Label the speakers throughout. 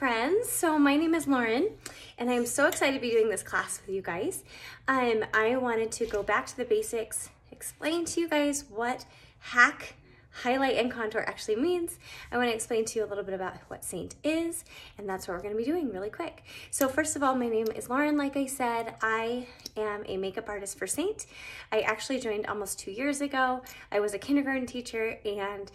Speaker 1: friends. So my name is Lauren and I'm so excited to be doing this class with you guys. I wanted to go back to the basics, explain to you guys what hack, highlight, and contour actually means. I want to explain to you a little bit about what Saint is, and that's what we're going to be doing really quick. So first of all, my name is Lauren. Like I said, I am a makeup artist for Saint. I actually joined almost 2 years ago. I was a kindergarten teacher and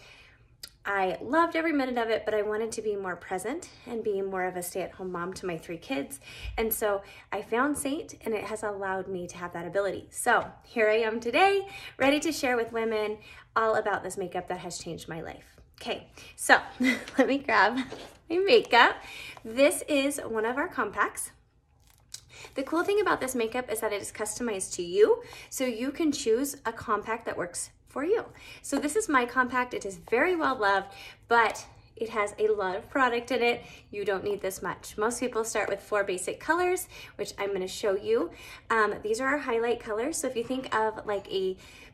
Speaker 1: I loved every minute of it, but I wanted to be more present and be more of a stay-at-home mom to my 3 kids. And so I found Saint, and it has allowed me to have that ability. So here I am today, ready to share with women all about this makeup that has changed my life. Okay, so let me grab my makeup. This is one of our compacts. The cool thing about this makeup is that it is customized to you, so you can choose a compact that works for you. So this is my compact. It is very well loved, but it has a lot of product in it. You don't need this much. Most people start with 4 basic colors, which I'm going to show you. These are our highlight colors. So if you think of like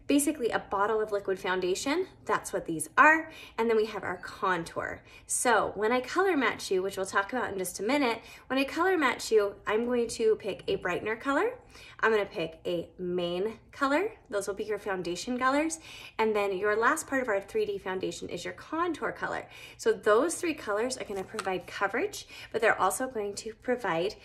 Speaker 1: basically a bottle of liquid foundation, that's what these are. And then we have our contour. So when I color match you, which we'll talk about in just a minute, when I color match you, I'm going to pick a brightener color. I'm going to pick a main color. Those will be your foundation colors. And then your last part of our 3D foundation is your contour color. So those 3 colors are going to provide coverage, but they're also going to provide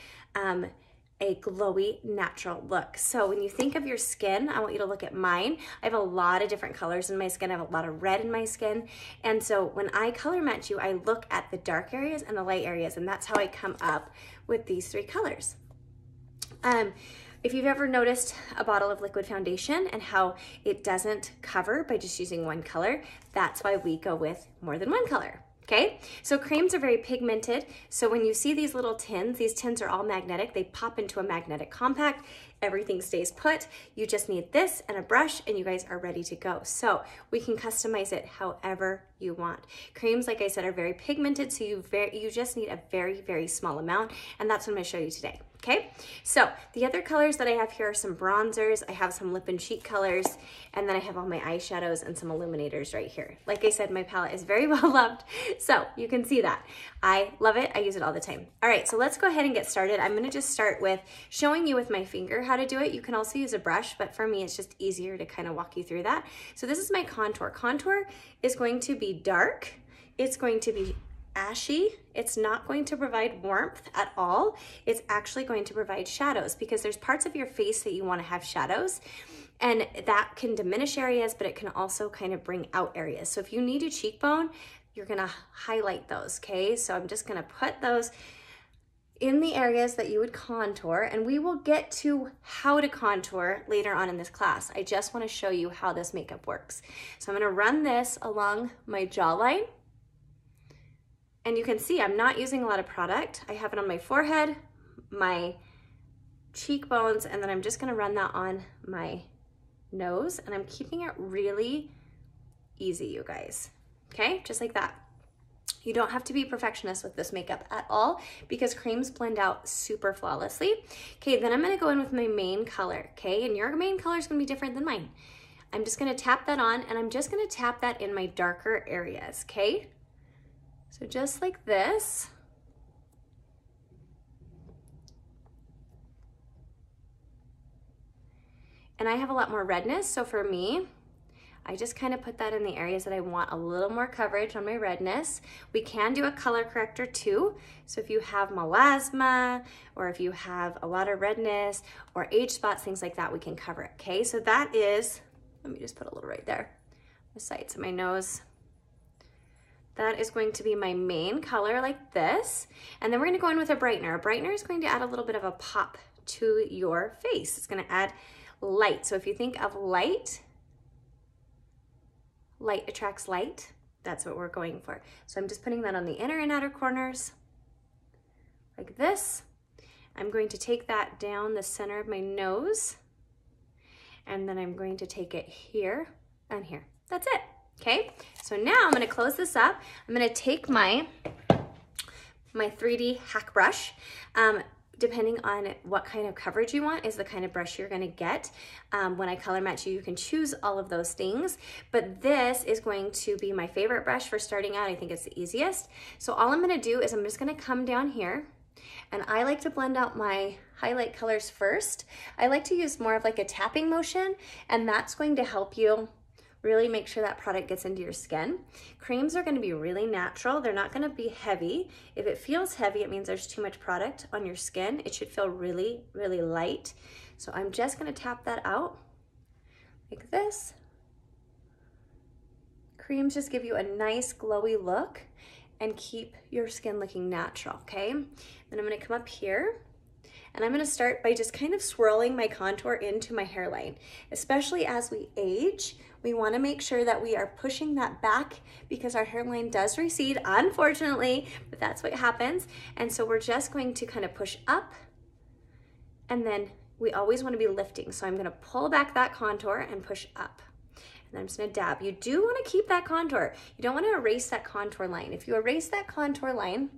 Speaker 1: a glowy, natural look. So when you think of your skin, I want you to look at mine. I have a lot of different colors in my skin. I have a lot of red in my skin. And so when I color match you, I look at the dark areas and the light areas, and that's how I come up with these 3 colors. If you've ever noticed a bottle of liquid foundation and how it doesn't cover by just using one color, that's why we go with more than one color. Okay, so creams are very pigmented. So when you see these little tins, these tins are all magnetic. They pop into a magnetic compact. Everything stays put. You just need this and a brush and you guys are ready to go. So we can customize it however you want. Creams, like I said, are very pigmented, so you just need a very, very small amount, and that's what I'm gonna show you today. Okay, so the other colors that I have here are some bronzers, I have some lip and cheek colors, and then I have all my eyeshadows and some illuminators right here. Like I said, my palette is very well loved, so you can see that. I love it, I use it all the time. All right, so let's go ahead and get started. I'm gonna just start with showing you with my finger how to do it. You can also use a brush, but for me, it's just easier to kind of walk you through that. So this is my contour. Contour is going to be dark. It's going to be ashy. It's not going to provide warmth at all. It's actually going to provide shadows because there's parts of your face that you want to have shadows, and that can diminish areas, but it can also kind of bring out areas. So if you need a cheekbone, you're going to highlight those, okay? So I'm just going to put those in the areas that you would contour, and we will get to how to contour later on in this class. I just want to show you how this makeup works. So I'm going to run this along my jawline. And you can see I'm not using a lot of product. I have it on my forehead, my cheekbones, and then I'm just gonna run that on my nose, and I'm keeping it really easy, you guys. Okay, just like that. You don't have to be perfectionist with this makeup at all because creams blend out super flawlessly. Okay, then I'm gonna go in with my main color, okay? And your main color is gonna be different than mine. I'm just gonna tap that on, and I'm just gonna tap that in my darker areas, okay? So just like this. And I have a lot more redness, so for me, I just kind of put that in the areas that I want a little more coverage on my redness. We can do a color corrector too. So if you have melasma, or if you have a lot of redness, or age spots, things like that, we can cover it, okay? So that is, let me just put a little right there, the sides of my nose. That is going to be my main color like this. And then we're gonna go in with a brightener. A brightener is going to add a little bit of a pop to your face. It's gonna add light. So if you think of light, light attracts light. That's what we're going for. So I'm just putting that on the inner and outer corners like this. I'm going to take that down the center of my nose. And then I'm going to take it here and here. That's it. Okay, so now I'm gonna close this up. I'm gonna take my 3D hack brush. depending on what kind of coverage you want, is the kind of brush you're gonna get. When I color match you can choose all of those things, but this is going to be my favorite brush for starting out. I think it's the easiest. So all I'm gonna do is I'm just gonna come down here, and I like to blend out my highlight colors first. I like to use more of like a tapping motion, and that's going to help you really make sure that product gets into your skin. Creams are gonna be really natural. They're not gonna be heavy. If it feels heavy, it means there's too much product on your skin. It should feel really, really light. So I'm just gonna tap that out like this. Creams just give you a nice glowy look and keep your skin looking natural, okay? Then I'm gonna come up here, and I'm gonna start by just kind of swirling my contour into my hairline. Especially as we age, we wanna make sure that we are pushing that back because our hairline does recede, unfortunately, but that's what happens. And so we're just going to kind of push up, and then we always wanna be lifting. So I'm gonna pull back that contour and push up. And then I'm just gonna dab. You do wanna keep that contour. You don't wanna erase that contour line. If you erase that contour line,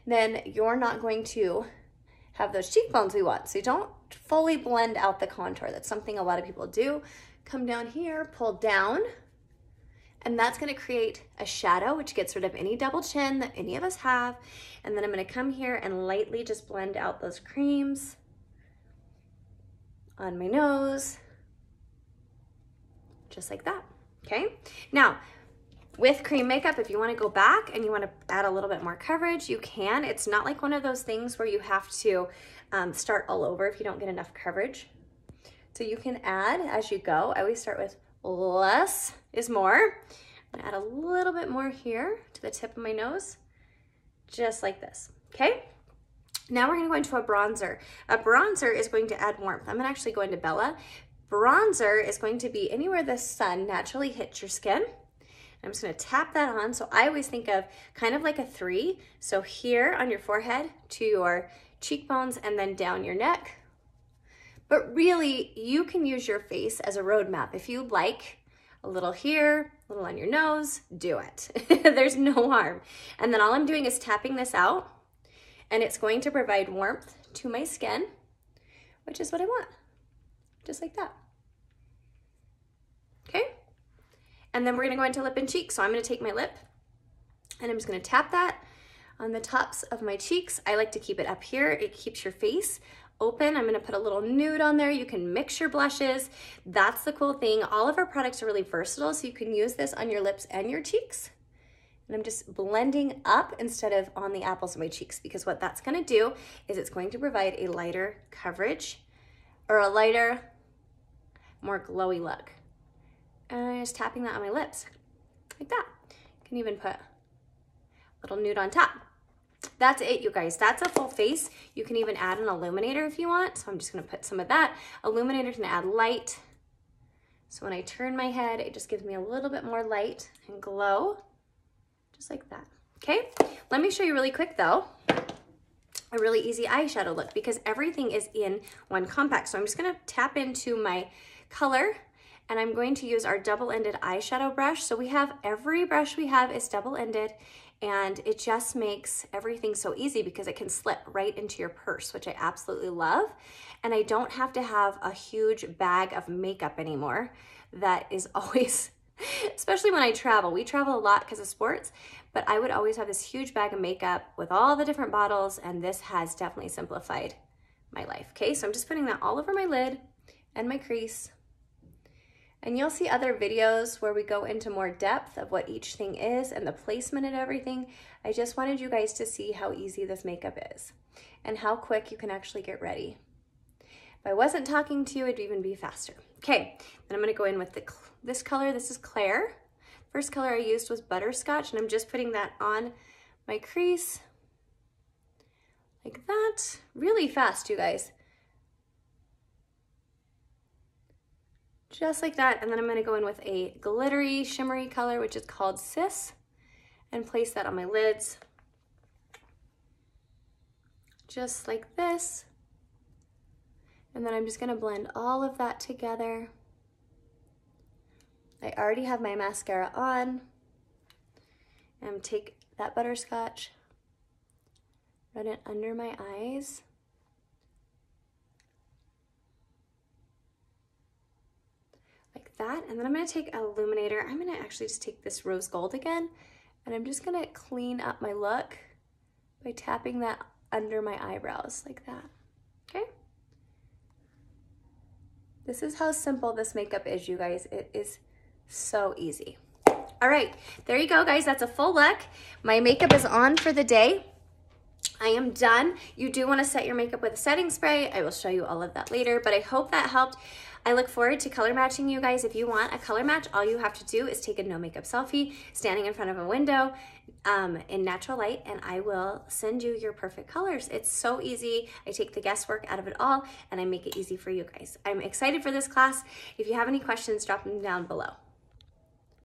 Speaker 1: then you're not going to have those cheekbones we want. So you don't fully blend out the contour. That's something a lot of people do. Come down here, pull down, and that's gonna create a shadow, which gets rid of any double chin that any of us have. And then I'm gonna come here and lightly just blend out those creams on my nose, just like that, okay? Now, with cream makeup, if you wanna go back and you wanna add a little bit more coverage, you can. It's not like one of those things where you have to start all over if you don't get enough coverage. So you can add as you go. I always start with less is more. I'm gonna add a little bit more here to the tip of my nose, just like this, okay? Now we're gonna go into a bronzer. A bronzer is going to add warmth. I'm gonna actually go into Bella. Bronzer is going to be anywhere the sun naturally hits your skin. I'm just gonna tap that on. So I always think of kind of like a 3. So here on your forehead to your cheekbones and then down your neck. But really, you can use your face as a roadmap. If you like a little here, a little on your nose, do it. There's no harm. And then all I'm doing is tapping this out, and it's going to provide warmth to my skin, which is what I want, just like that. Okay? And then we're gonna go into lip and cheek. So I'm gonna take my lip, and I'm just gonna tap that on the tops of my cheeks. I like to keep it up here. It keeps your face open. I'm gonna put a little nude on there. You can mix your blushes. That's the cool thing. All of our products are really versatile, so you can use this on your lips and your cheeks. And I'm just blending up instead of on the apples of my cheeks, because what that's gonna do is it's going to provide a lighter coverage or a lighter, more glowy look. And I'm just tapping that on my lips, like that. You can even put a little nude on top. That's it, you guys. That's a full face. You can even add an illuminator if you want. So I'm just gonna put some of that. Illuminator's gonna add light. So when I turn my head, it just gives me a little bit more light and glow, just like that, okay? Let me show you really quick though, a really easy eyeshadow look, because everything is in one compact. So I'm just gonna tap into my color, and I'm going to use our double-ended eyeshadow brush. So we have, every brush we have is double-ended, and it just makes everything so easy because it can slip right into your purse, which I absolutely love. And I don't have to have a huge bag of makeup anymore. That is always, especially when I travel. We travel a lot because of sports, but I would always have this huge bag of makeup with all the different bottles, and this has definitely simplified my life, okay? So I'm just putting that all over my lid and my crease. And you'll see other videos where we go into more depth of what each thing is and the placement and everything. I just wanted you guys to see how easy this makeup is and how quick you can actually get ready. If I wasn't talking to you, it'd even be faster. Okay, then I'm gonna go in with this color. This is Claire. First color I used was Butterscotch, and I'm just putting that on my crease like that. Really fast, you guys. Just like that, and then I'm gonna go in with a glittery, shimmery color, which is called Sis, and place that on my lids. Just like this. And then I'm just gonna blend all of that together. I already have my mascara on. And take that Butterscotch, run it under my eyes. Like that. And then I'm gonna take an illuminator. I'm gonna actually just take this rose gold again, and I'm just gonna clean up my look by tapping that under my eyebrows like that, okay? This is how simple this makeup is, you guys. It is so easy. All right, there you go, guys. That's a full look. My makeup is on for the day. I am done. You do want to set your makeup with a setting spray. I will show you all of that later, but I hope that helped. I look forward to color matching you guys. If you want a color match, all you have to do is take a no makeup selfie standing in front of a window in natural light, and I will send you your perfect colors. It's so easy. I take the guesswork out of it all, and I make it easy for you guys. I'm excited for this class. If you have any questions, drop them down below.